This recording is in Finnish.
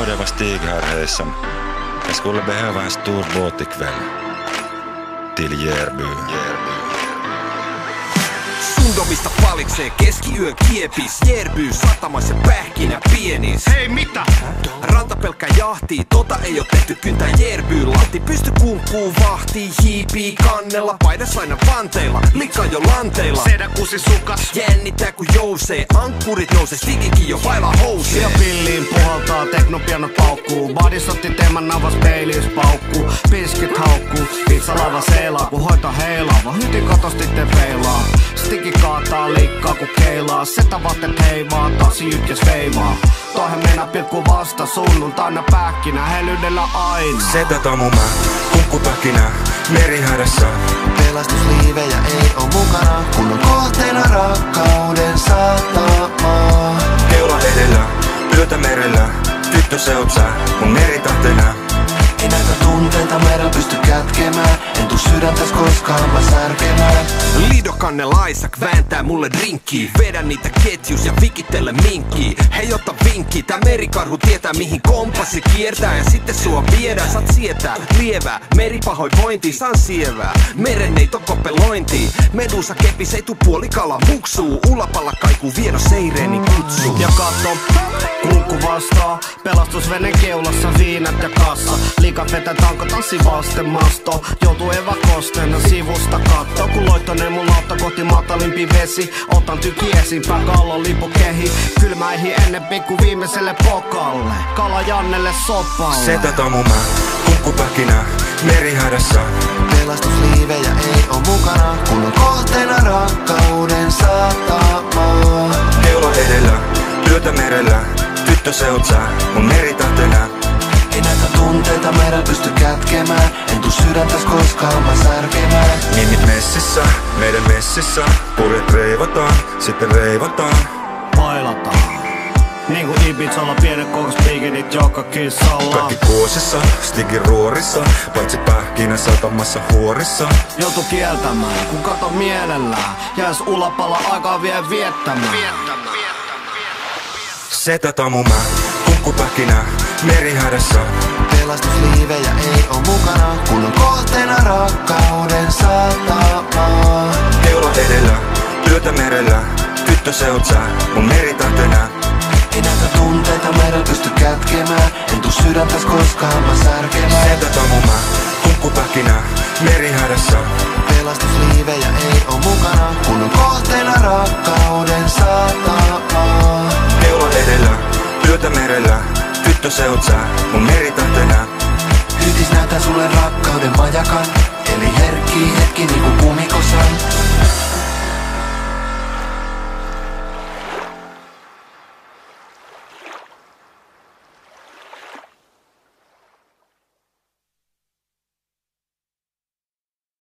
har det var Stig här hejsan. Jag skulle behöva en stor båt ikväll. Till Järby. Sundomista paliksee keskiyön kiepis. Järby satamassa pähkinä pienis. Hei mitä? Ranta pelkkä jahtii, tota ei oo tehty kyntää Järby. Lantti pysty kunkkuu vahtii, hiipii kannella. Paidas aina panteilla, likka jo lanteilla. Sedä kusi sukas. Jännittää kun jousee, ankkurit nousee, Stigikin jo vailla housee. Ja pilliin puhaltaa, teknopianot paukkuu. Badisotti teeman navas peiliis paukkuu. Piskit haukkuu, pizza laiva seilaa kun hoita heilaa. Vaan hytin katostitte peilaa. Stigi kaataa likkaa ku keilaa. Setä vaatteet heivaa, taas jytkäs veivaa. Toihan meinaa pilkku vasta sunnuntaina pähkinä helyydellä aina. Setä mä, kunkkupähkinä, merihädässä. Pelastusliivejä ei oo mukana, kun on kohteena rakkauden satama. Keula edellä, yötä merellä, tyttö se oot sä, mun meritahtena. Ei näitä tunteita meidän pysty kätkemään, en tuu sydäntäs koskaan mä särkemään. Lidokanne Laisak vääntää mulle drinkkiä. Vedän niitä ketjus ja vikittele minkkiä. Hei ota vinkki, tää merikarhu tietää mihin kompassi kiertää. Ja sitten sua viedään, saat sietää lievää. Meripahoinvointi, saan sievää. Meren ei kopelointiin. Medusa kepis ei tuu puolikala muksuu. Ulapalla kaikuu vieno seireeni kutsuu. Ja katso, kunkku vastaa. Pelastusvenen keulassa viinat ja kassa. Liikat vetää tanko tanssi vasten masto. Joutuu evakosteena sivusta katto. Kun loittonee mun lautta kohti matalimpi vesi. Otan tyki esimpää kallon lipukehi. Kylmäihin ennen pikku viimeiselle pokalle. Kala Jannelle sopalle. Setä mä, kunkkupähkinä, merihädässä. Pelastusliivejä ei oo mukana, kun on kohteena rakkauden satama. Keula edellä, yötä merellä, tyttö se oot sä, mun meritahtena. Ei näitä tunteita meidän pysty kätkemään, en tuu sydäntäs koskaan mä särkemään. Ninnit messissä, meidän messissä. Purjet reivataan, sitten reivataan. Pailataan. Niinku Ibizalla pienet kokospiikinit joka kissalla. Kaikki kuosissa, Stigin ruorissa. Paitsi pähkinä satamassa huorissa. Joutu kieltämään, kun kato mielellään. Jäis ulapalla aikaa vie viettämään. Setä mä, kunkkupähkinä, merihädässä. Pelastusliivejä ei oo mukana, kun on kohteena rakkauden satama. Keula edellä, yötä merellä, tyttö se oot sä, mun meritahtena. Ei näitä tunteita meidän pysty kätkemään, en tuu sydäntäs koskaan mä särkemään. Setä mä, kunkkupähkinä, merihädässä. Pelastusliivejä ei oo mukana, kun on kohteena rakkauden satama. Keula edellä, yötä merellä, tyttö se oot sä, mun meritahtena. Hytis näytän sulle rakkauden majakan, eli herkkii hetki niinku kumikon.